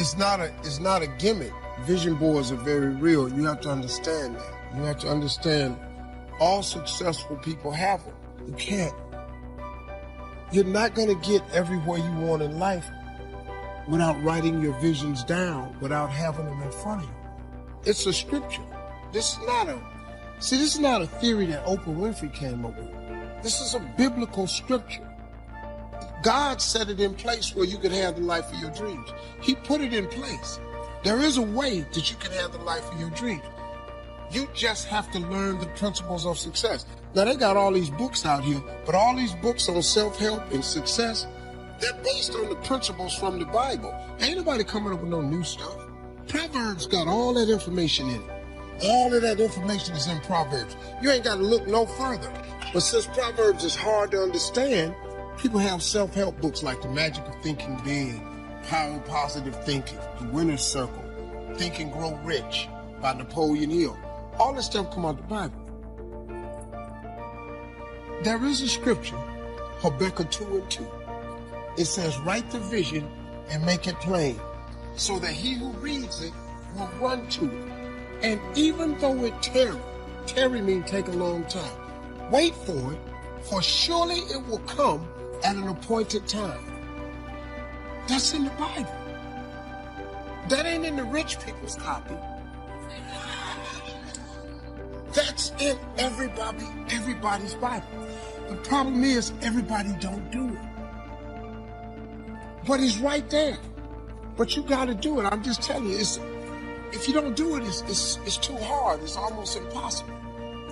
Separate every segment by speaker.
Speaker 1: It's not a gimmick. Vision boards are very real. You have to understand that. You have to understand all successful people have them. You can't. You're not going to get everywhere you want in life without writing your visions down, without having them in front of you. It's a scripture. This is not a theory that Oprah Winfrey came up with. This is a biblical scripture. God set it in place where you could have the life of your dreams. He put it in place. There is a way that you can have the life of your dreams. You just have to learn the principles of success. Now, they got all these books out here, but all these books on self-help and success, they're based on the principles from the Bible. Ain't nobody coming up with no new stuff. Proverbs got all that information in it. All of that information is in Proverbs. You ain't got to look no further. But since Proverbs is hard to understand, people have self-help books like The Magic of Thinking Big, Power of Positive Thinking, The Winner's Circle, Think and Grow Rich by Napoleon Hill. All this stuff come out of the Bible. There is a scripture, Habakkuk 2:2. It says, write the vision and make it plain, so that he who reads it will run to it. And even though it tarry means take a long time, wait for it, for surely it will come at an appointed time. That's in the Bible. That ain't in the rich people's copy. That's in everybody's Bible. The problem is everybody don't do it. But it's right there. But you got to do it. I'm just telling you, if you don't do it, it's too hard. It's almost impossible.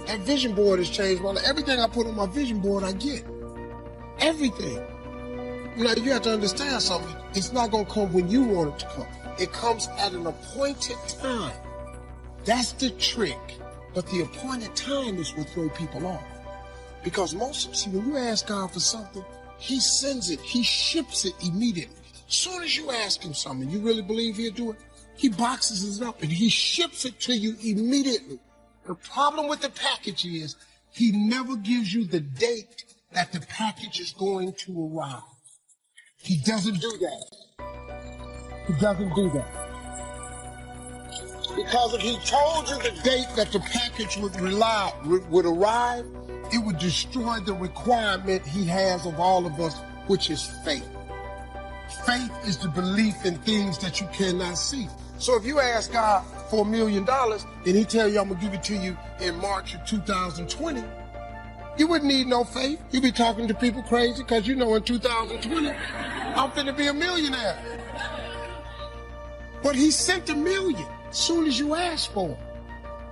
Speaker 1: That vision board has changed my life. Everything I put on my vision board, I get. Everything. Now, you have to understand something. It's not going to come when you want it to come. It comes at an appointed time. That's the trick. But the appointed time is what throws people off. Because when you ask God for something, he sends it. He ships it immediately. As soon as you ask him something, you really believe he'll do it? He boxes it up and he ships it to you immediately. The problem with the package is he never gives you the date that the package is going to arrive. He doesn't do that. He doesn't do that. Because if he told you the date that the package would arrive, it would destroy the requirement he has of all of us, which is faith. Faith is the belief in things that you cannot see. So if you ask God for $1 million and he tell you I'm going to give it to you in March of 2020, you wouldn't need no faith. You'd be talking to people crazy because you know in 2020, I'm finna be a millionaire. But he sent $1 million as soon as you ask for it.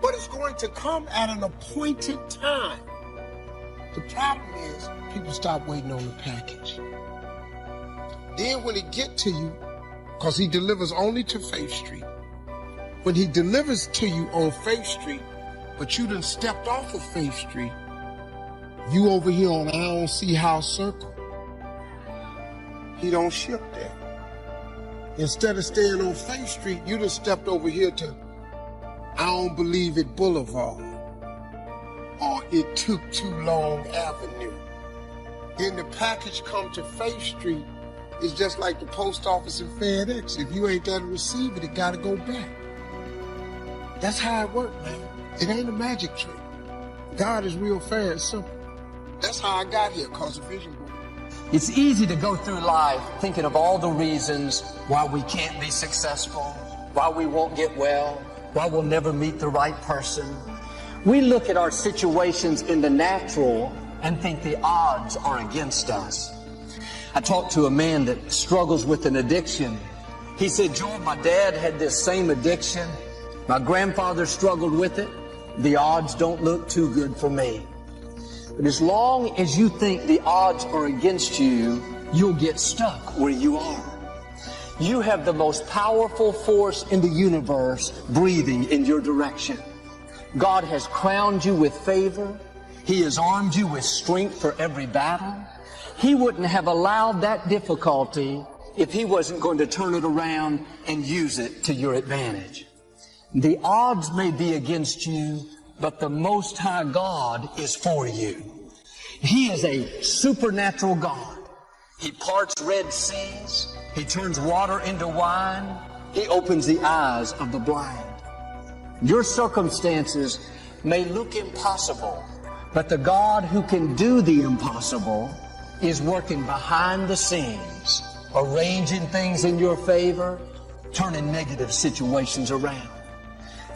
Speaker 1: But it's going to come at an appointed time. The problem is people stop waiting on the package. Then when it get to you, because he delivers only to Faith Street, when he delivers to you on Faith Street, but you done stepped off of Faith Street, you over here on I don't see how circle, he don't ship there. Instead of staying on Faith Street, you done stepped over here to I don't believe it Boulevard, or it took too long Avenue. Then the package come to Faith Street. It's just like the post office and FedEx. If you ain't there to receive it, it gotta go back. That's how it works, man. It ain't a magic trick. God is real fair and simple. That's how I got here, cause of vision board.
Speaker 2: It's easy to go through life thinking of all the reasons why we can't be successful, why we won't get well, why we'll never meet the right person. We look at our situations in the natural and think the odds are against us. I talked to a man that struggles with an addiction. He said, Joel, my dad had this same addiction. My grandfather struggled with it. The odds don't look too good for me. But as long as you think the odds are against you, you'll get stuck where you are. You have the most powerful force in the universe breathing in your direction. God has crowned you with favor. He has armed you with strength for every battle. He wouldn't have allowed that difficulty if he wasn't going to turn it around and use it to your advantage. The odds may be against you, but the Most High God is for you. He is a supernatural God. He parts Red Seas. He turns water into wine. He opens the eyes of the blind. Your circumstances may look impossible, but the God who can do the impossible is working behind the scenes, arranging things in your favor, turning negative situations around.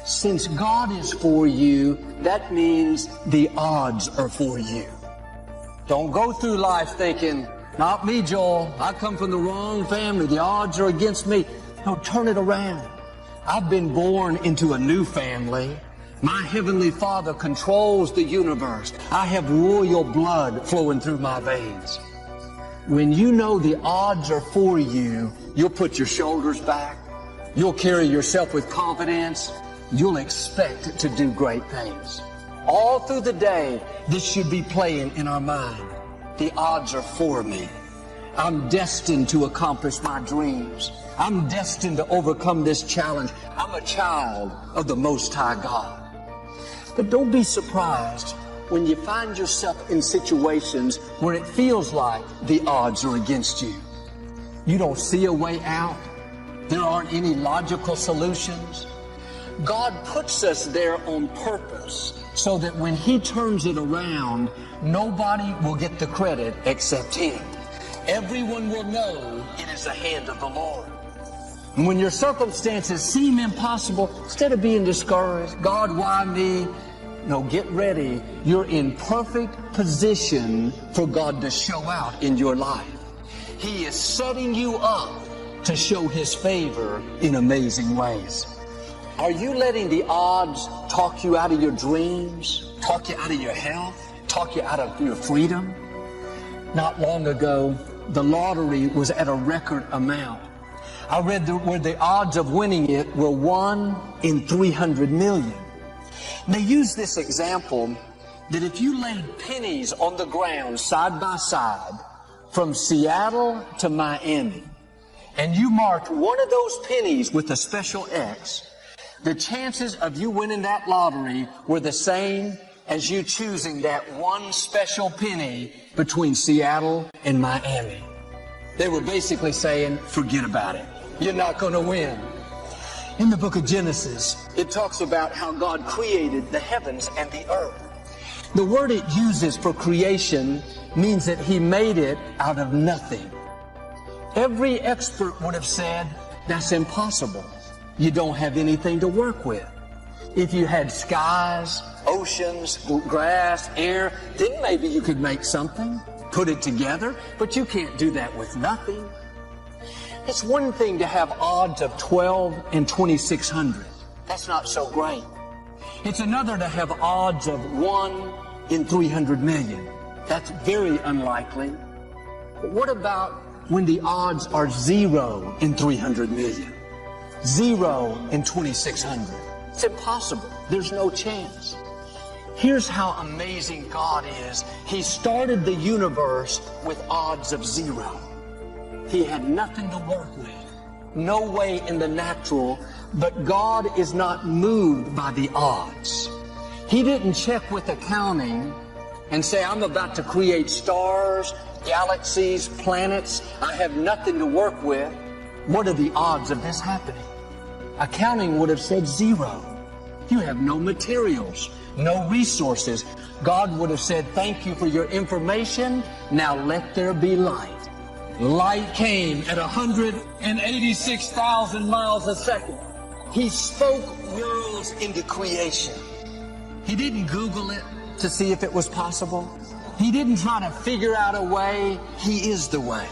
Speaker 2: Since God is for you, that means the odds are for you. Don't go through life thinking, not me, Joel. I come from the wrong family. The odds are against me. No, turn it around. I've been born into a new family. My Heavenly Father controls the universe. I have royal blood flowing through my veins. When you know the odds are for you, you'll put your shoulders back. You'll carry yourself with confidence. You'll expect to do great things. All through the day, this should be playing in our mind. The odds are for me. I'm destined to accomplish my dreams. I'm destined to overcome this challenge. I'm a child of the Most High God. But don't be surprised when you find yourself in situations where it feels like the odds are against you. You don't see a way out. There aren't any logical solutions. God puts us there on purpose so that when He turns it around, nobody will get the credit except Him. Everyone will know it is the hand of the Lord. And when your circumstances seem impossible, instead of being discouraged, God, why me? No, get ready. You're in perfect position for God to show out in your life. He is setting you up to show His favor in amazing ways. Are you letting the odds talk you out of your dreams, talk you out of your health, talk you out of your freedom? Not long ago, the lottery was at a record amount. I read where the odds of winning it were 1 in 300 million. They use this example that if you laid pennies on the ground side by side from Seattle to Miami, and you marked one of those pennies with a special X, the chances of you winning that lottery were the same as you choosing that one special penny between Seattle and Miami. They were basically saying, forget about it. You're not going to win. In the book of Genesis, it talks about how God created the heavens and the earth. The word it uses for creation means that He made it out of nothing. Every expert would have said, that's impossible. You don't have anything to work with. If you had skies, oceans, grass, air, then maybe you could make something, put it together, but you can't do that with nothing. It's one thing to have odds of 12 in 2,600. That's not so great. It's another to have odds of 1 in 300 million. That's very unlikely. But what about when the odds are 0 in 300 million? 0 in 2,600. It's impossible. There's no chance. Here's how amazing God is. He started the universe with odds of 0. He had nothing to work with. No way in the natural, but God is not moved by the odds. He didn't check with accounting and say, I'm about to create stars, galaxies, planets. I have nothing to work with. What are the odds of this happening? Accounting would have said 0. You have no materials, no resources. God would have said, thank you for your information. Now let there be light. Light came at 186,000 miles a second. He spoke worlds into creation. He didn't Google it to see if it was possible. He didn't try to figure out a way. He is the way.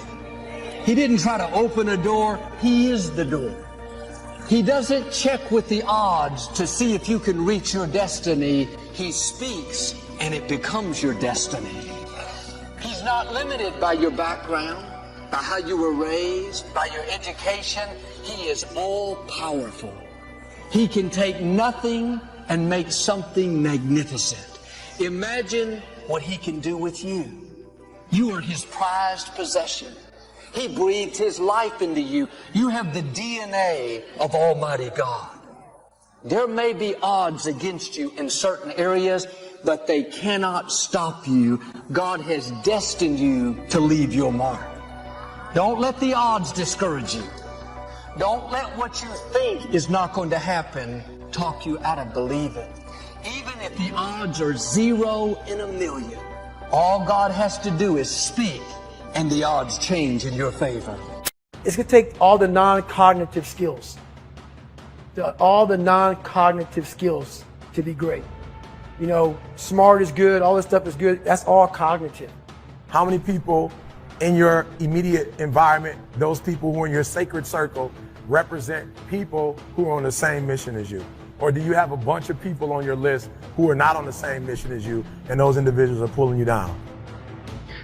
Speaker 2: He didn't try to open a door. He is the door. He doesn't check with the odds to see if you can reach your destiny. He speaks and it becomes your destiny. He's not limited by your background, by how you were raised, by your education. He is all-powerful. He can take nothing and make something magnificent. Imagine what He can do with you. You are His prized possession. He breathed His life into you. You have the DNA of Almighty God. There may be odds against you in certain areas, but they cannot stop you. God has destined you to leave your mark. Don't let the odds discourage you. Don't let what you think is not going to happen talk you out of believing. Even if the odds are 0 in a million, all God has to do is speak, and the odds change in your favor.
Speaker 3: It's going to take all the non-cognitive skills, all the non-cognitive skills to be great. You know, smart is good, all this stuff is good. That's all cognitive.
Speaker 4: How many people in your immediate environment, those people who are in your sacred circle, represent people who are on the same mission as you? Or do you have a bunch of people on your list who are not on the same mission as you, and those individuals are pulling you down?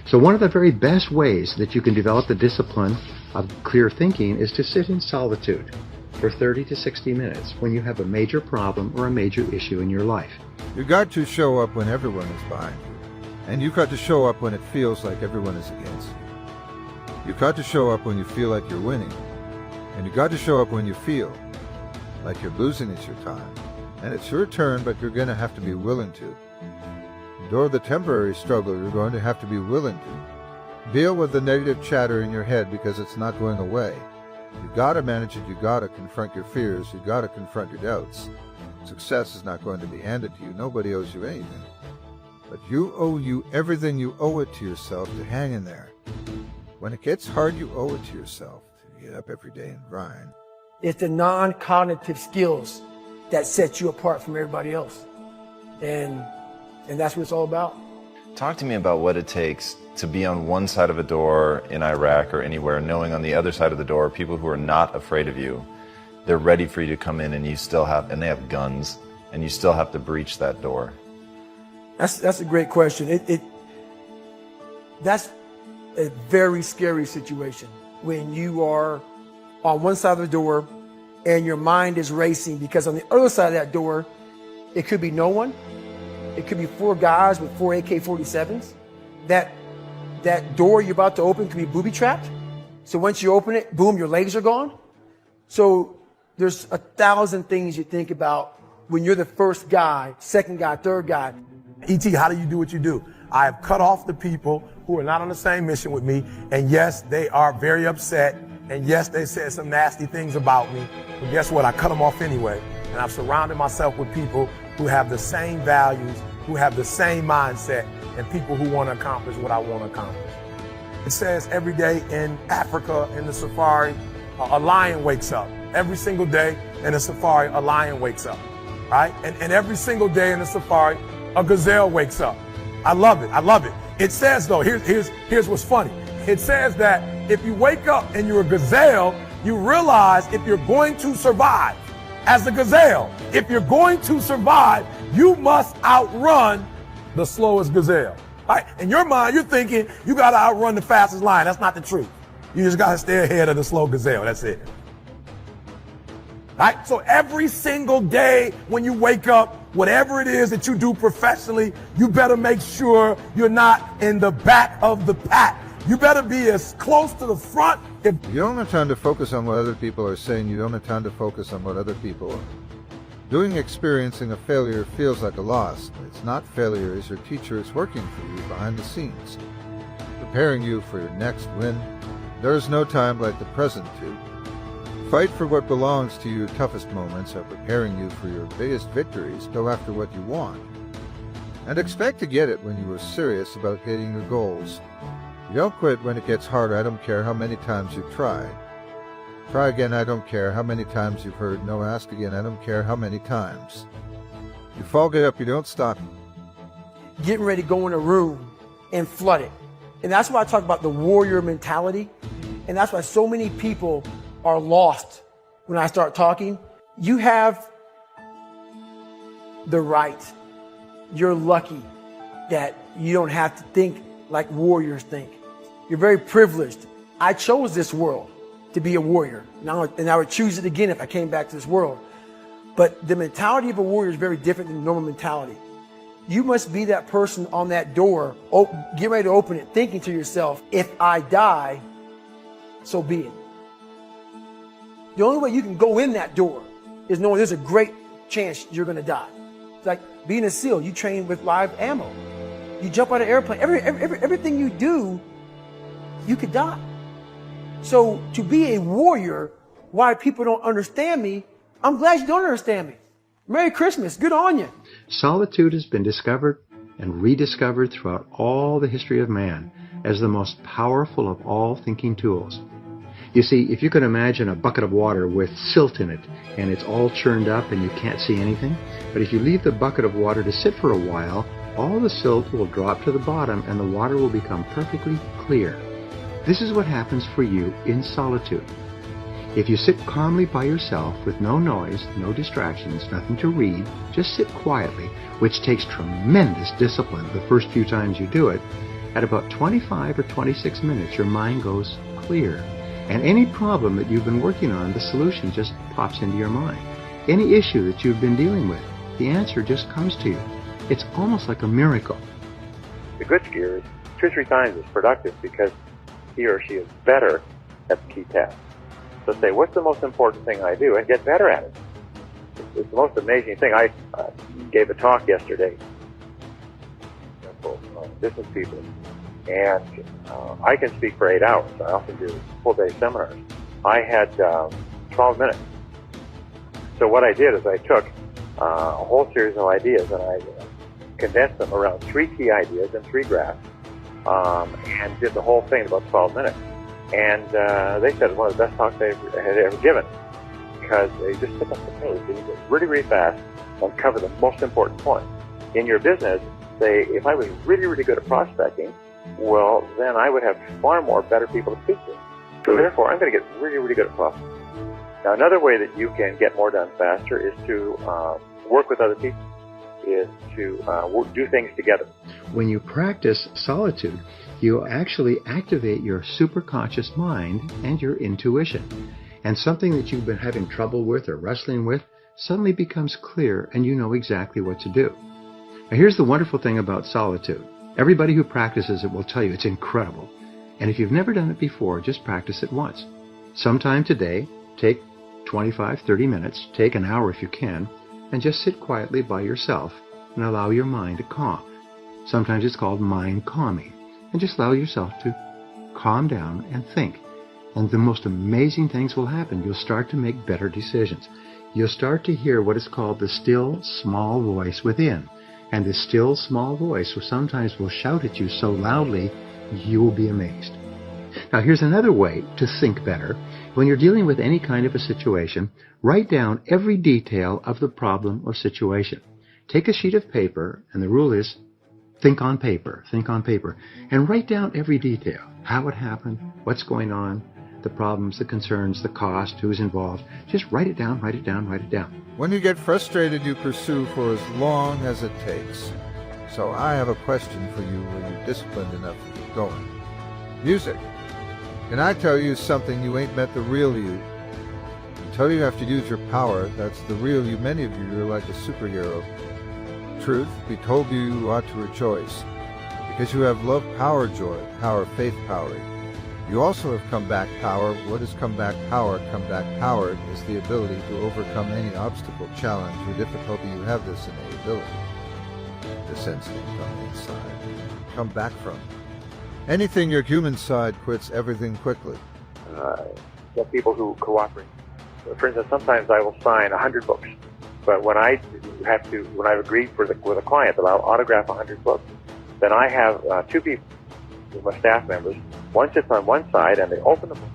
Speaker 5: So one of the very best ways that you can develop the discipline of clear thinking is to sit in solitude for 30 to 60 minutes when you have a major problem or a major issue in your life.
Speaker 6: You've got to show up when everyone is behind you. And you've got to show up when it feels like everyone is against you. You've got to show up when you feel like you're winning. And you've got to show up when you feel like you're losing it's your time. And it's your turn, but you're going to have to be willing to. Endure the temporary struggle, you're going to have to be willing to. Deal with the negative chatter in your head because it's not going away. You've got to manage it, you've got to confront your fears, you've got to confront your doubts. Success is not going to be handed to you, nobody owes you anything. But you owe everything you owe it to yourself to hang in there. When it gets hard, you owe it to yourself to get up every day and grind.
Speaker 3: It's the non-cognitive skills that set you apart from everybody else. And that's what it's all about.
Speaker 7: Talk to me about what it takes to be on one side of a door in Iraq or anywhere, knowing on the other side of the door people who are not afraid of you. They're ready for you to come in, and they have guns, and you still have to breach that door.
Speaker 3: That's a great question. That's a very scary situation when you are on one side of the door and your mind is racing, because on the other side of that door, it could be no one. It could be 4 guys with 4 AK-47s. That door you're about to open could be booby-trapped. So once you open it, boom, your legs are gone. So there's 1,000 things you think about when you're the first guy, second guy, third guy.
Speaker 4: E.T., how do you do what you do? I have cut off the people who are not on the same mission with me, and yes, they are very upset, and yes, they said some nasty things about me, but guess what? I cut them off anyway, and I've surrounded myself with people who have the same values, who have the same mindset, and people who want to accomplish what I want to accomplish. It says every day in Africa, in the safari, a lion wakes up. Every single day in the safari, a lion wakes up, right? And every single day in the safari, a gazelle wakes up. I love it. I love it. It says, though, here's what's funny. It says that if you wake up and you're a gazelle, you realize if you're going to survive as a gazelle, if you're going to survive, you must outrun the slowest gazelle. Right? In your mind, you're thinking you got to outrun the fastest lion. That's not the truth. You just got to stay ahead of the slow gazelle. That's it. Right? So every single day when you wake up, whatever it is that you do professionally, you better make sure you're not in the back of the pack. You better be as close to the front.
Speaker 6: You don't have time to focus on what other people are saying. You don't have time to focus on what other people are. Experiencing a failure feels like a loss. It's not failure, as your teacher is working for you behind the scenes, preparing you for your next win. There is no time like the present to fight for what belongs to your toughest moments, are preparing you for your biggest victories. Go after what you want, and expect to get it when you are serious about hitting your goals. You don't quit when it gets hard. I don't care how many times you've tried. Try again, I don't care how many times you've heard no. Ask again, I don't care how many times. You fall, get up, you don't stop.
Speaker 3: Getting ready to go in a room and flood it. And that's why I talk about the warrior mentality. And that's why so many people are lost when I start talking. You have the right. You're lucky that you don't have to think like warriors think. You're very privileged. I chose this world to be a warrior. And I would choose it again if I came back to this world. But the mentality of a warrior is very different than the normal mentality. You must be that person on that door, get ready to open it, thinking to yourself, if I die, so be it. The only way you can go in that door is knowing there's a great chance you're going to die. It's like being a SEAL. You train with live ammo. You jump out of an airplane. Everything you do, you could die. So to be a warrior why people don't understand me. I'm glad you don't understand me. Merry Christmas. Good on you.
Speaker 5: Solitude has been discovered and rediscovered throughout all the history of man as the most powerful of all thinking tools. You see, if you can imagine a bucket of water with silt in it, and it's all churned up and you can't see anything, but if you leave the bucket of water to sit for a while, all the silt will drop to the bottom and the water will become perfectly clear. This is what happens for you in solitude. If you sit calmly by yourself with no noise, no distractions, nothing to read, just sit quietly, which takes tremendous discipline the first few times you do it, at about 25 or 26 minutes your mind goes clear. And any problem that you've been working on, the solution just pops into your mind. Any issue that you've been dealing with, the answer just comes to you. It's almost like a miracle.
Speaker 8: The good skier is 2 or 3 times as productive because he or she is better at the key task. So say, what's the most important thing I do? And get better at it. It's the most amazing thing. I gave a talk yesterday for business people. And I can speak for 8 hours. I often do full-day seminars. I had 12 minutes. So what I did is I took a whole series of ideas and I condensed them around 3 key ideas and 3 graphs, and did the whole thing in about 12 minutes. And they said it was one of the best talks they had ever given because they just took up the page really, really fast and cover the most important point. In your business, say, if I was really, really good at prospecting, well, then I would have far more better people to speak to. So therefore, I'm going to get really, really good at prospecting. Now, another way that you can get more done faster is to work with other people, is to do things together.
Speaker 5: When you practice solitude, you actually activate your superconscious mind and your intuition. And something that you've been having trouble with or wrestling with suddenly becomes clear and you know exactly what to do. Now, here's the wonderful thing about solitude. Everybody who practices it will tell you it's incredible. And if you've never done it before, just practice it once. Sometime today, take 25, 30 minutes, take an hour if you can, and just sit quietly by yourself and allow your mind to calm. Sometimes it's called mind calming. And just allow yourself to calm down and think. And the most amazing things will happen. You'll start to make better decisions. You'll start to hear what is called the still, small voice within. And this still, small voice sometimes will shout at you so loudly, you will be amazed. Now, here's another way to think better. When you're dealing with any kind of a situation, write down every detail of the problem or situation. Take a sheet of paper, and the rule is think on paper, and write down every detail. How it happened, what's going on, the problems, the concerns, the cost, who's involved. Just write it down.
Speaker 6: When you get frustrated, you pursue for as long as it takes. So I have a question for you. Are you disciplined enough to keep going? Music. Can I tell you something? You ain't met the real you. Until you have to use your power, that's the real you. Many of you, you're like a superhero. Truth, be told you ought to rejoice, because you have love, power, joy, power, faith, power. You also have comeback power. What is comeback power? Comeback power is the ability to overcome any obstacle, challenge, or difficulty. You have this innate ability, this instinct on the inside. Come back from anything your human side quits everything quickly.
Speaker 8: Get people who cooperate. For instance, sometimes I will sign 100 books. But when I've agreed with a client that I'll autograph 100 books, then I have 2 people, my staff members. One sits on one side and they open the book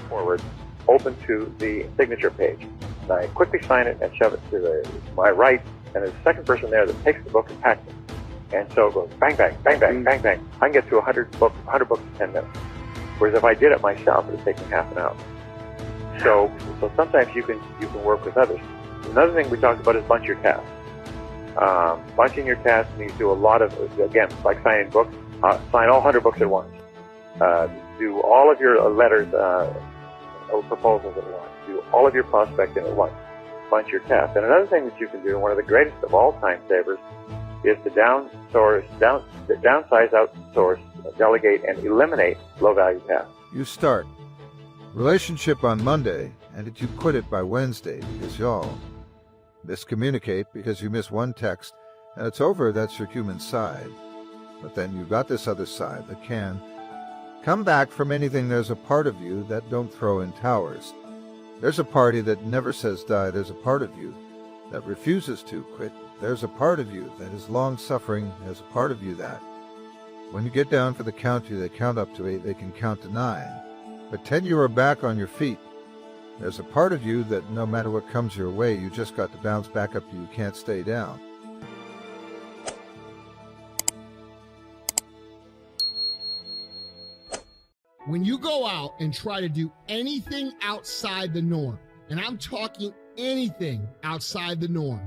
Speaker 8: forward, open to the signature page. And I quickly sign it and shove it to my right, and there's a second person there that takes the book and packs it. And so it goes bang, bang, bang, bang, bang, bang. I can get to 100 books in 10 minutes. Whereas if I did it myself, it would take me half an hour. So sometimes you can work with others. Another thing we talked about is bunch your tasks. Bunching your tasks means do a lot of, again, like signing books, sign all 100 books at once. Do all of your letters or proposals at once. Do all of your prospecting at once. Bunch your tasks. And another thing that you can do, and one of the greatest of all time savers, is to downsize, outsource, delegate, and eliminate low-value tasks.
Speaker 6: You start relationship on Monday, and you quit it by Wednesday because y'all miscommunicate because you miss one text, and it's over. That's your human side. But then you got this other side that can come back from anything. There's a part of you that don't throw in towers. There's a party that never says die. There's a part of you that refuses to quit. There's a part of you that is long-suffering. There's a part of you that, when you get down for the count, they count up to 8, they can count to 9. But 10, you are back on your feet. There's a part of you that no matter what comes your way, you just got to bounce back up. You can't stay down.
Speaker 9: When you go out and try to do anything outside the norm, and I'm talking anything outside the norm,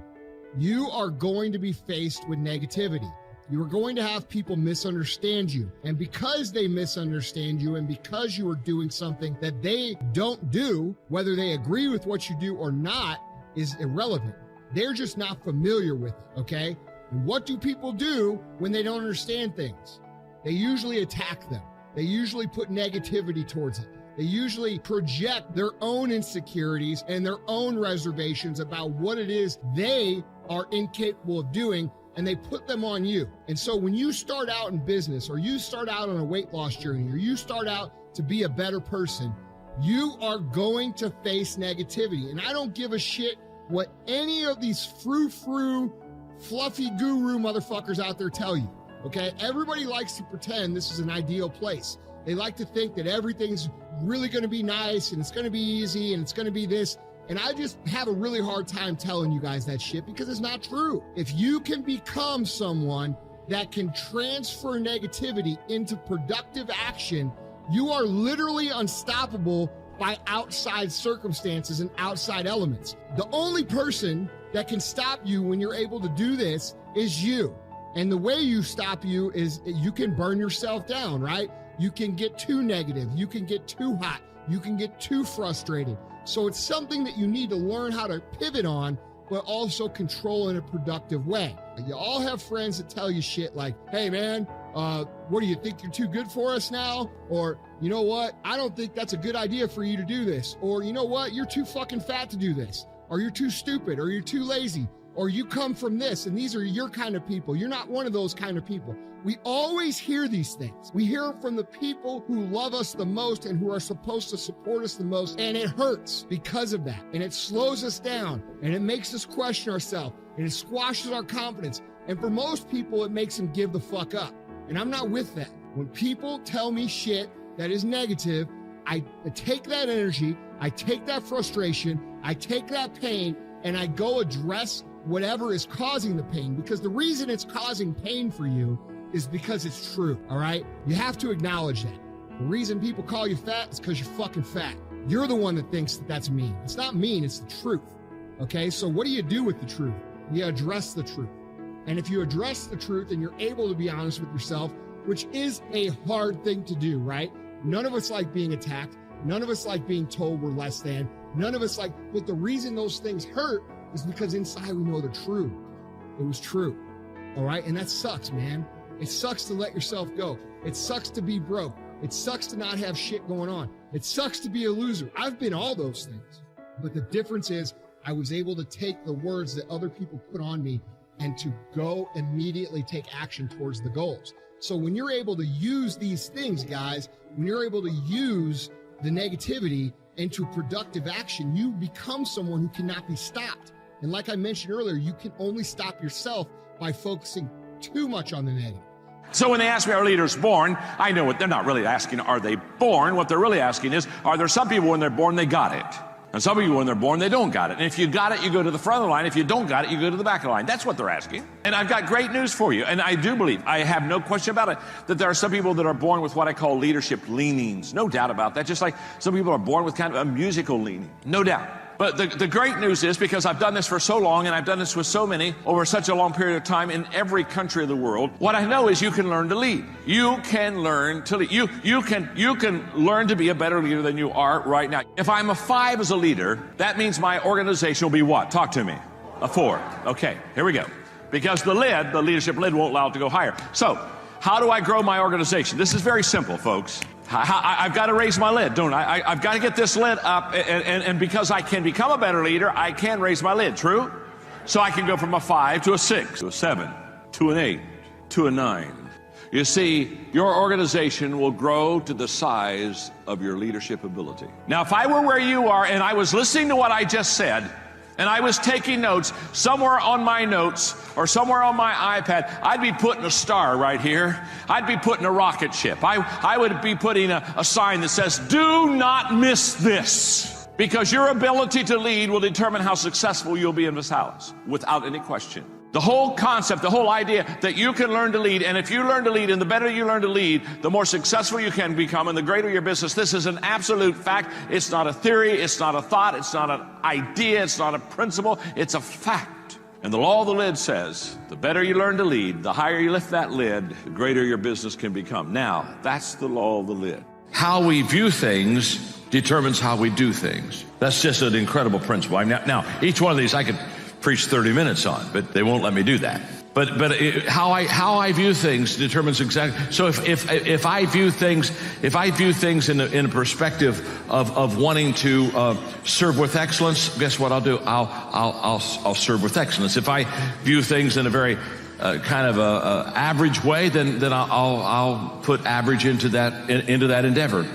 Speaker 9: you are going to be faced with negativity. You are going to have people misunderstand you. And because they misunderstand you and because you are doing something that they don't do, whether they agree with what you do or not is irrelevant. They're just not familiar with it, okay? And what do people do when they don't understand things? They usually attack them. They usually put negativity towards it. They usually project their own insecurities and their own reservations about what it is they are incapable of doing, and they put them on you. And so when you start out in business, or you start out on a weight loss journey, or you start out to be a better person, you are going to face negativity. And I don't give a shit what any of these frou-frou, fluffy guru motherfuckers out there tell you. Okay, everybody likes to pretend this is an ideal place. They like to think that everything's really going to be nice and it's going to be easy and it's going to be this. And I just have a really hard time telling you guys that shit because it's not true. If you can become someone that can transfer negativity into productive action, you are literally unstoppable by outside circumstances and outside elements. The only person that can stop you when you're able to do this is you. And the way you stop you is you can burn yourself down, right? You can get too negative. You can get too hot. You can get too frustrated. So it's something that you need to learn how to pivot on, but also control in a productive way. You all have friends that tell you shit like, hey man, what do you think, you're too good for us now? Or, you know what, I don't think that's a good idea for you to do this. Or, you know what, you're too fucking fat to do this. Or you're too stupid, or you're too lazy. Or you come from this, and these are your kind of people. You're not one of those kind of people. We always hear these things. We hear them from the people who love us the most and who are supposed to support us the most, and it hurts because of that. And it slows us down, and it makes us question ourselves, and it squashes our confidence. And for most people, it makes them give the fuck up. And I'm not with that. When people tell me shit that is negative, I take that energy, I take that frustration, I take that pain, and I go address whatever is causing the pain, because the reason it's causing pain for you is because it's true, all right? You have to acknowledge that. The reason people call you fat is because you're fucking fat. You're the one that thinks that that's mean. It's not mean, it's the truth, okay? So what do you do with the truth? You address the truth. And if you address the truth and you're able to be honest with yourself, which is a hard thing to do, right? None of us like being attacked. None of us like being told we're less than. None of us like, but the reason those things hurt is because inside we know the truth. It was true. All right. And that sucks, man. It sucks to let yourself go. It sucks to be broke. It sucks to not have shit going on. It sucks to be a loser. I've been all those things. But the difference is I was able to take the words that other people put on me and to go immediately take action towards the goals. So when you're able to use these things, guys, when you're able to use the negativity into productive action, you become someone who cannot be stopped. And like I mentioned earlier, you can only stop yourself by focusing too much on the negative.
Speaker 10: So when they ask me, are leaders born? I know what they're not really asking, are they born? What they're really asking is, are there some people when they're born, they got it? And some of you when they're born, they don't got it. And if you got it, you go to the front of the line. If you don't got it, you go to the back of the line. That's what they're asking. And I've got great news for you. And I do believe, I have no question about it, that there are some people that are born with what I call leadership leanings. No doubt about that. Just like some people are born with kind of a musical leaning. No doubt. But the great news is, because I've done this for so long, and I've done this with so many over such a long period of time in every country of the world, what I know is you can learn to lead. You can learn to lead. You can learn to be a better leader than you are right now. If I'm a 5 as a leader, that means my organization will be what? Talk to me. A 4. Okay, here we go. Because the leadership lid won't allow it to go higher. So, how do I grow my organization? This is very simple, folks. I've got to raise my lid, don't I? I've got to get this lid up, and because I can become a better leader, I can raise my lid, true? So I can go from a 5 to a 6, to a 7, to an 8, to a 9. You see, your organization will grow to the size of your leadership ability. Now, if I were where you are and I was listening to what I just said, and I was taking notes somewhere on my notes or somewhere on my iPad, I'd be putting a star right here. I'd be putting a rocket ship. I would be putting a sign that says, do not miss this. Because your ability to lead will determine how successful you'll be in this house, without any question. The whole concept, the whole idea that you can learn to lead, and if you learn to lead, and the better you learn to lead, the more successful you can become, and the greater your business. This is an absolute fact. It's not a theory, it's not a thought, it's not an idea, it's not a principle, it's a fact. And the law of the lid says, the better you learn to lead, the higher you lift that lid, the greater your business can become. Now, that's the law of the lid. How we view things determines how we do things. That's just an incredible principle. Now, each one of these I could preach 30 minutes on, but they won't let me do that. But how I view things determines exactly. So if I view things in a perspective of wanting to serve with excellence, guess what I'll do? I'll serve with excellence. If I view things in a very kind of a average way, then I'll put average into that endeavor.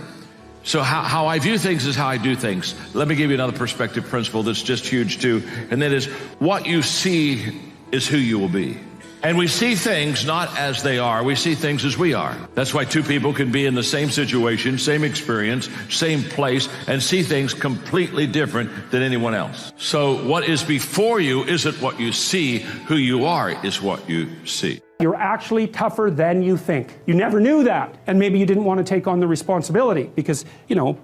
Speaker 10: So how I view things is how I do things. Let me give you another perspective principle that's just huge too, and that is what you see is who you will be. And we see things not as they are, we see things as we are. That's why two people can be in the same situation, same experience, same place, and see things completely different than anyone else. So what is before you isn't what you see, who you are is what you see.
Speaker 11: You're actually tougher than you think. You never knew that. And maybe you didn't want to take on the responsibility because,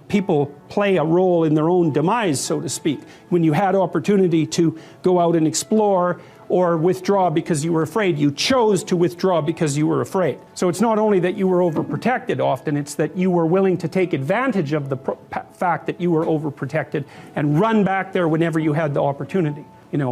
Speaker 11: people play a role in their own demise, so to speak. When you had opportunity to go out and explore or withdraw because you were afraid, you chose to withdraw because you were afraid. So it's not only that you were overprotected often, it's that you were willing to take advantage of the fact that you were overprotected and run back there whenever you had the opportunity.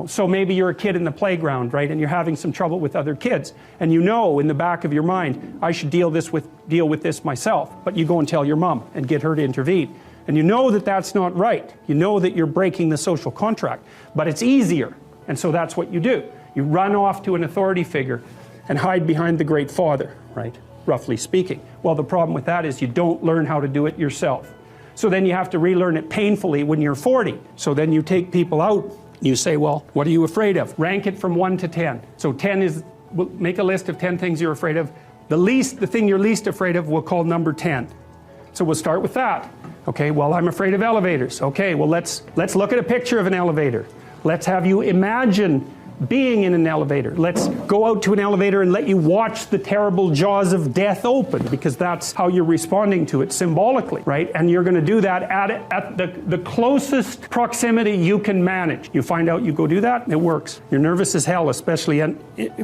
Speaker 11: So maybe you're a kid in the playground, right, and you're having some trouble with other kids, and in the back of your mind, I should deal with this myself, but you go and tell your mom and get her to intervene. And you know that that's not right. You know that you're breaking the social contract, but it's easier, and so that's what you do. You run off to an authority figure and hide behind the great father, right, roughly speaking. Well, the problem with that is you don't learn how to do it yourself. So then you have to relearn it painfully when you're 40. So then you take people out. You say, well, what are you afraid of? Rank it from 1 to 10. So 10 is, we'll make a list of 10 things you're afraid of. The thing you're least afraid of, we'll call number 10. So we'll start with that. Okay, well, I'm afraid of elevators. Okay, well, let's look at a picture of an elevator. Let's have you imagine being in an elevator. Let's go out to an elevator and let you watch the terrible jaws of death open, because that's how you're responding to it symbolically, right? And you're going to do that at the closest proximity you can manage. You find out, you go do that, and it works. You're nervous as hell, especially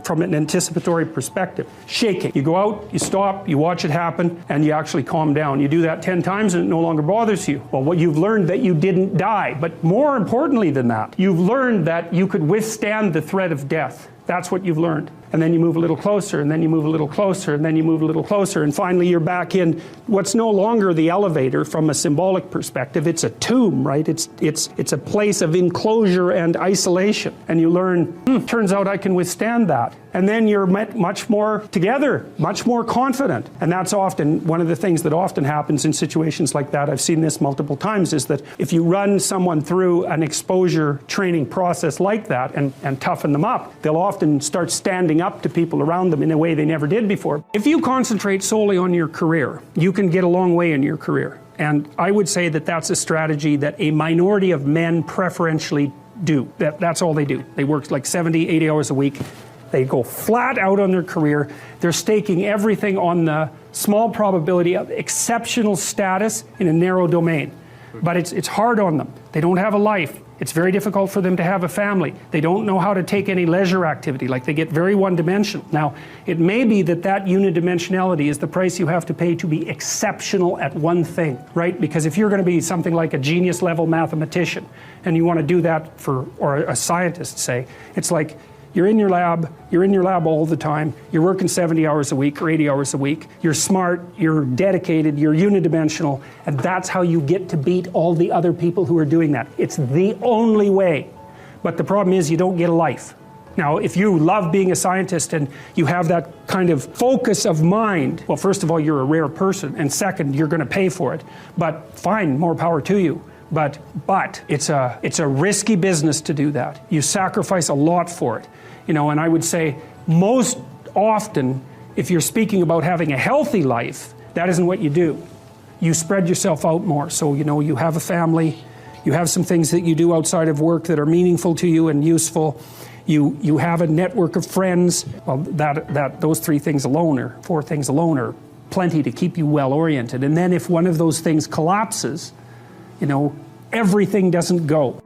Speaker 11: from an anticipatory perspective. Shaking. You go out, you stop, you watch it happen, and you actually calm down. You do that 10 times and it no longer bothers you. Well, what you've learned that you didn't die, but more importantly than that, you've learned that you could withstand the threat of death. That's what you've learned. And then you move a little closer, and then you move a little closer, and then you move a little closer, and finally you're back in what's no longer the elevator from a symbolic perspective. It's a tomb, right? It's a place of enclosure and isolation. And you learn, turns out I can withstand that. And then you're much more together, much more confident. And that's often one of the things that often happens in situations like that. I've seen this multiple times, is that if you run someone through an exposure training process like that and toughen them up, they'll often start standing up to people around them in a way they never did before. If you concentrate solely on your career, you can get a long way in your career. And I would say that that's a strategy that a minority of men preferentially do. That's all they do. They work like 70, 80 hours a week. They go flat out on their career. They're staking everything on the small probability of exceptional status in a narrow domain. But it's hard on them. They don't have a life. It's very difficult for them to have a family. They don't know how to take any leisure activity. Like, they get very one-dimensional. Now, it may be that unidimensionality is the price you have to pay to be exceptional at one thing, right? Because if you're going to be something like a genius-level mathematician, and you want to do that or a scientist, say, it's like, you're in your lab all the time, you're working 70 hours a week or 80 hours a week, you're smart, you're dedicated, you're unidimensional, and that's how you get to beat all the other people who are doing that. It's the only way. But the problem is you don't get a life. Now, if you love being a scientist and you have that kind of focus of mind, well, first of all, you're a rare person, and second, you're going to pay for it. But fine, more power to you. But it's a risky business to do that. You sacrifice a lot for it. You know, and I would say most often, if you're speaking about having a healthy life, that isn't what you do. You spread yourself out more. So, you know, you have a family, you have some things that you do outside of work that are meaningful to you and useful. You have a network of friends. Well, those 3 things alone, or 4 things alone, are plenty to keep you well oriented. And then if one of those things collapses, you know, everything doesn't go.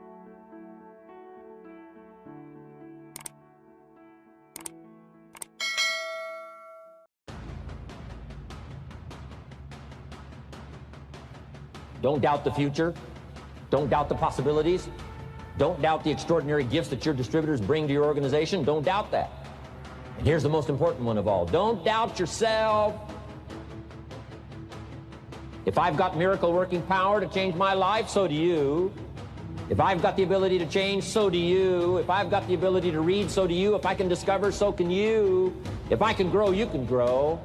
Speaker 12: Don't doubt the future. Don't doubt the possibilities. Don't doubt the extraordinary gifts that your distributors bring to your organization. Don't doubt that. And here's the most important one of all. Don't doubt yourself. If I've got miracle working power to change my life, so do you. If I've got the ability to change, so do you. If I've got the ability to read, so do you. If I can discover, so can you. If I can grow, you can grow.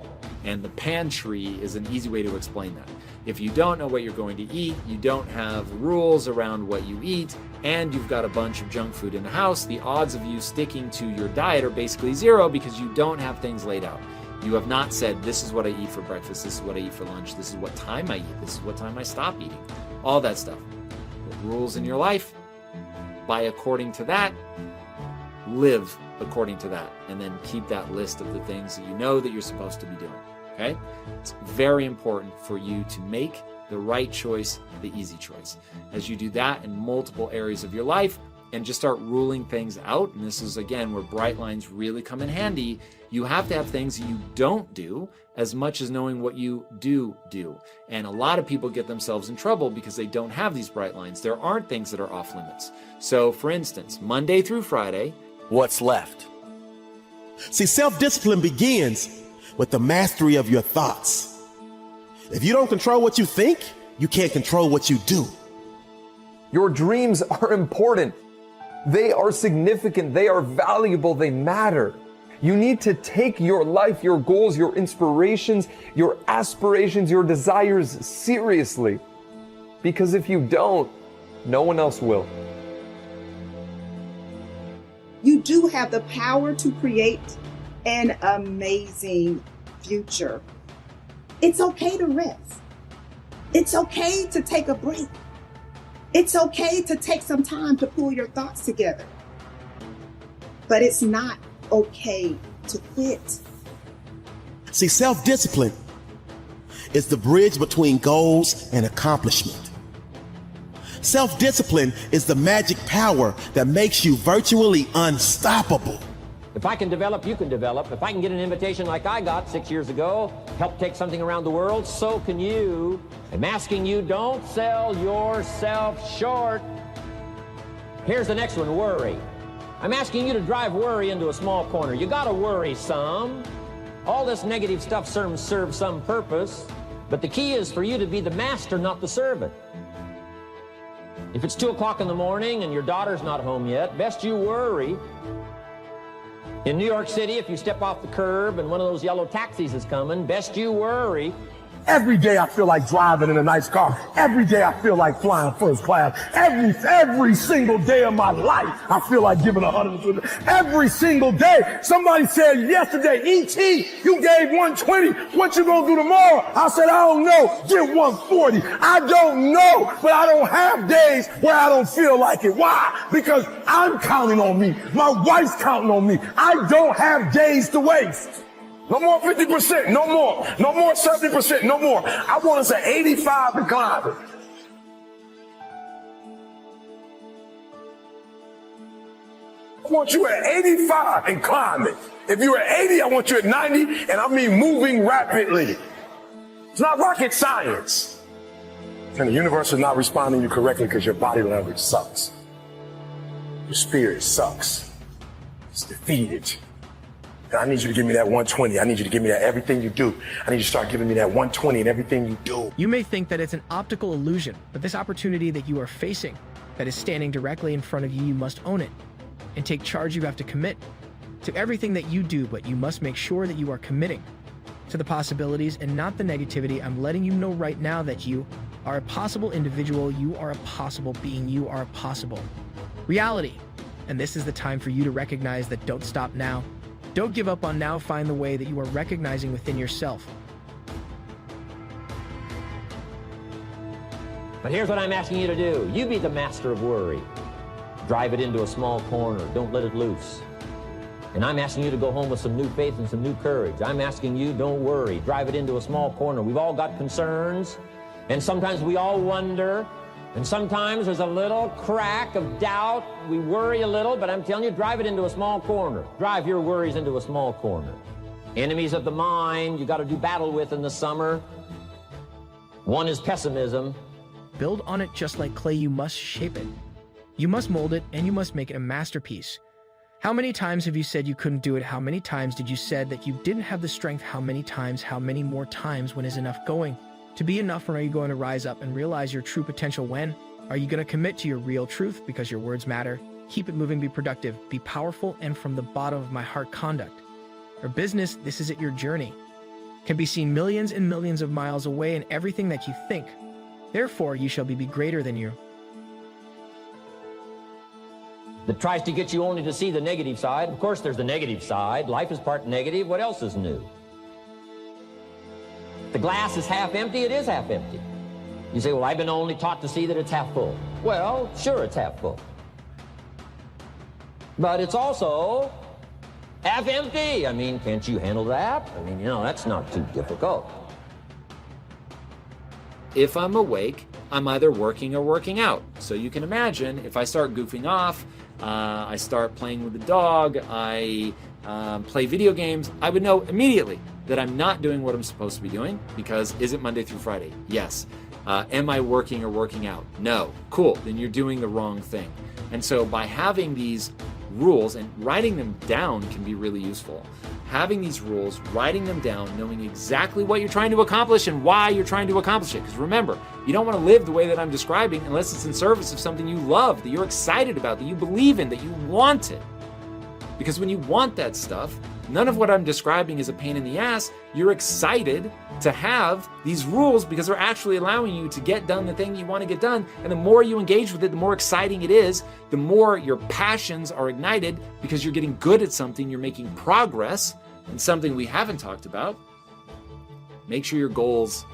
Speaker 13: And the pantry is an easy way to explain that. If you don't know what you're going to eat, you don't have rules around what you eat, and you've got a bunch of junk food in the house, the odds of you sticking to your diet are basically 0 because you don't have things laid out. You have not said, this is what I eat for breakfast, this is what I eat for lunch, this is what time I eat, this is what time I stop eating. All that stuff. Put rules in your life, by according to that, live according to that, and then keep that list of the things that you know that you're supposed to be doing. Okay? It's very important for you to make the right choice, the easy choice. As you do that in multiple areas of your life and just start ruling things out, and this is again where bright lines really come in handy, you have to have things that you don't do as much as knowing what you do. And a lot of people get themselves in trouble because they don't have these bright lines. There aren't things that are off limits. So for instance, Monday through Friday,
Speaker 14: what's left? See, self-discipline begins with the mastery of your thoughts. If you don't control what you think, you can't control what you do.
Speaker 15: Your dreams are important. They are significant. They are valuable. They matter. You need to take your life, your goals, your inspirations, your aspirations, your desires seriously. Because if you don't, no one else will.
Speaker 16: You do have the power to create an amazing future. It's okay to rest. It's okay to take a break. It's okay to take some time to pull your thoughts together. But it's not okay to quit.
Speaker 14: See, self-discipline is the bridge between goals and accomplishment. Self-discipline is the magic power that makes you virtually unstoppable.
Speaker 12: If I can develop, you can develop. If I can get an invitation like I got 6 years ago, help take something around the world, so can you. I'm asking you, don't sell yourself short. Here's the next one, worry. I'm asking you to drive worry into a small corner. You gotta worry some. All this negative stuff serves some purpose, but the key is for you to be the master, not the servant. If it's 2 o'clock in the morning and your daughter's not home yet, best you worry. In New York City, if you step off the curb and one of those yellow taxis is coming, best you worry.
Speaker 4: Every day I feel like driving in a nice car. Every day I feel like flying first class. Every single day of my life, I feel like giving 100%. Every single day. Somebody said yesterday, E.T., you gave 120. What you gonna do tomorrow? I said, I don't know. Give 140. I don't know, but I don't have days where I don't feel like it. Why? Because I'm counting on me. My wife's counting on me. I don't have days to waste. No more 50%, no more. No more 70%, no more. I want us at 85 and climbing. I want you at 85 and climbing. If you're at 80, I want you at 90, and I mean moving rapidly. It's not rocket science. And the universe is not responding to you correctly because your body language sucks. Your spirit sucks. It's defeated. I need you to give me that 120. I need you to give me that everything you do. I need you to start giving me that 120 in everything you do.
Speaker 17: You may think that it's an optical illusion, but this opportunity that you are facing, that is standing directly in front of you, you must own it. and take charge, you have to commit to everything that you do, but you must make sure that you are committing to the possibilities and not the negativity. I'm letting you know right now that you are a possible individual, you are a possible being, you are a possible reality. And this is the time for you to recognize that. Don't stop now. Don't give up on now. Find the way that you are recognizing within yourself.
Speaker 12: But here's what I'm asking you to do. You be the master of worry. Drive it into a small corner. Don't let it loose. And I'm asking you to go home with some new faith and some new courage. I'm asking you, don't worry. Drive it into a small corner. We've all got concerns, and sometimes we all wonder, and sometimes there's a little crack of doubt. We worry a little, but I'm telling you, drive it into a small corner. Drive your worries into a small corner. Enemies of the mind you got to do battle with in the summer. One is pessimism.
Speaker 17: Build on it just like clay. You must shape it. You must mold it, and you must make it a masterpiece. How many times have you said you couldn't do it? How many times did you said that you didn't have the strength? How many times? How many more times? When is enough going to be enough? Or are you going to rise up and realize your true potential? When are you going to commit to your real truth? Because your words matter. Keep it moving, be productive, be powerful, and from the bottom of my heart, conduct or business. This is it. Your journey can be seen millions and millions of miles away, and everything that you think, therefore you shall be greater than you.
Speaker 12: That tries to get you only to see the negative side. Of course, there's the negative side. Life is part negative. What else is new? The glass is half empty. It is half empty. You say, well, I've been only taught to see that it's half full. Well, sure, it's half full. But it's also half empty. I mean, can't you handle that? I mean, you know, that's not too difficult.
Speaker 13: If I'm awake, I'm either working or working out. So you can imagine if I start goofing off, I start playing with the dog, I play video games, I would know immediately that I'm not doing what I'm supposed to be doing, because is it Monday through Friday? Yes. Am I working or working out? No. Cool, then you're doing the wrong thing. And so by having these rules, and writing them down can be really useful. Having these rules, writing them down, knowing exactly what you're trying to accomplish and why you're trying to accomplish it. Because remember, you don't want to live the way that I'm describing unless it's in service of something you love, that you're excited about, that you believe in, that you want it. Because when you want that stuff, none of what I'm describing is a pain in the ass. You're excited to have these rules because they're actually allowing you to get done the thing you want to get done. And the more you engage with it, the more exciting it is, the more your passions are ignited because you're getting good at something, you're making progress. And something we haven't talked about, make sure your goals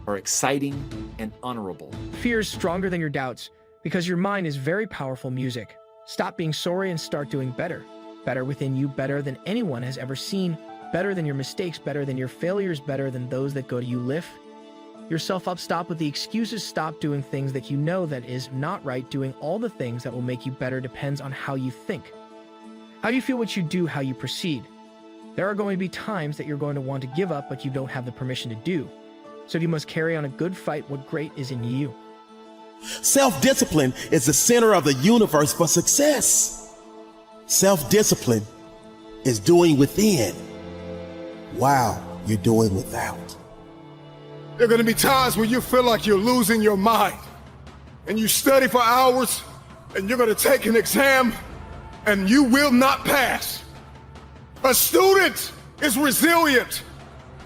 Speaker 13: are exciting and honorable.
Speaker 17: Fear is stronger than your doubts because your mind is very powerful music. Stop being sorry and start doing better. Better within you, better than anyone has ever seen, better than your mistakes, better than your failures, better than those that go to you. Lift yourself up. Stop with the excuses. Stop doing things that you know that is not right. Doing all the things that will make you better depends on how you think. How you feel what you do, how you proceed. There are going to be times that you're going to want to give up, but you don't have the permission to do. So you must carry on a good fight. What great is in you.
Speaker 14: Self-discipline is the center of the universe for success. Self-discipline is doing within while you're doing without.
Speaker 1: There are going to be times when you feel like you're losing your mind, and you study for hours, and you're going to take an exam, and you will not pass. A student is resilient.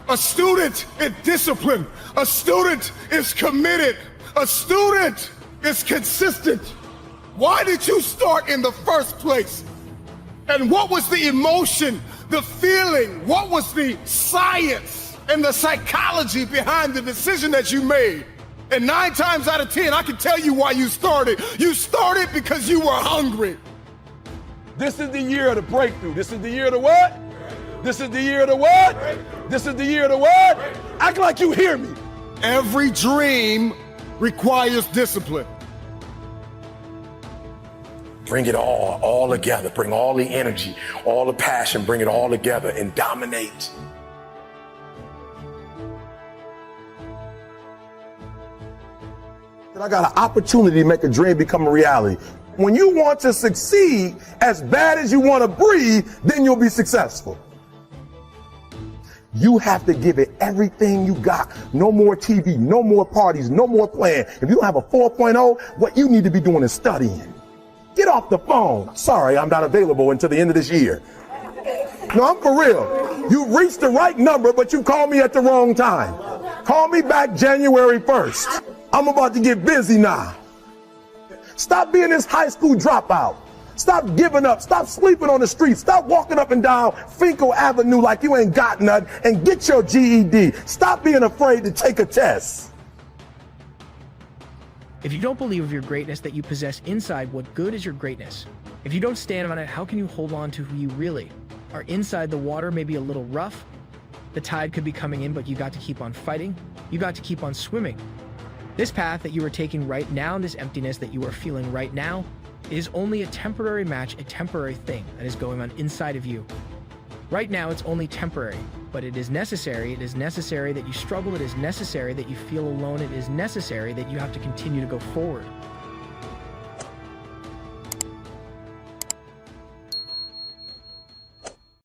Speaker 1: A student is disciplined. A student is committed. A student is consistent. Why did you start in the first place? And what was the emotion, the feeling? What was the science and the psychology behind the decision that you made? And 9 times out of 10, I can tell you why you started. You started because you were hungry.
Speaker 4: This is the year of the breakthrough. This is the year of the what? This is the year of the what? This is the year of the what? Act like you hear me.
Speaker 1: Every dream requires discipline.
Speaker 4: Bring it all together. Bring all the energy, all the passion, bring it all together and dominate. I got an opportunity to make a dream become a reality. When you want to succeed as bad as you want to breathe, then you'll be successful. You have to give it everything you got. No more TV, no more parties, no more playing. If you don't have a 4.0, what you need to be doing is studying. Get off the phone. Sorry, I'm not available until the end of this year. No, I'm for real. You reached the right number, but you called me at the wrong time. Call me back January 1st. I'm about to get busy now. Stop being this high school dropout. Stop giving up. Stop sleeping on the street. Stop walking up and down Finkel Avenue like you ain't got nothing, and get your GED. Stop being afraid to take a test.
Speaker 17: If you don't believe of your greatness that you possess inside, what good is your greatness? If you don't stand on it, how can you hold on to who you really are? Inside, the water may be a little rough. The tide could be coming in, but you got to keep on fighting. You got to keep on swimming. This path that you are taking right now, and this emptiness that you are feeling right now, is only a temporary match, a temporary thing that is going on inside of you. Right now, it's only temporary, but it is necessary. It is necessary that you struggle. It is necessary that you feel alone. It is necessary that you have to continue to go forward.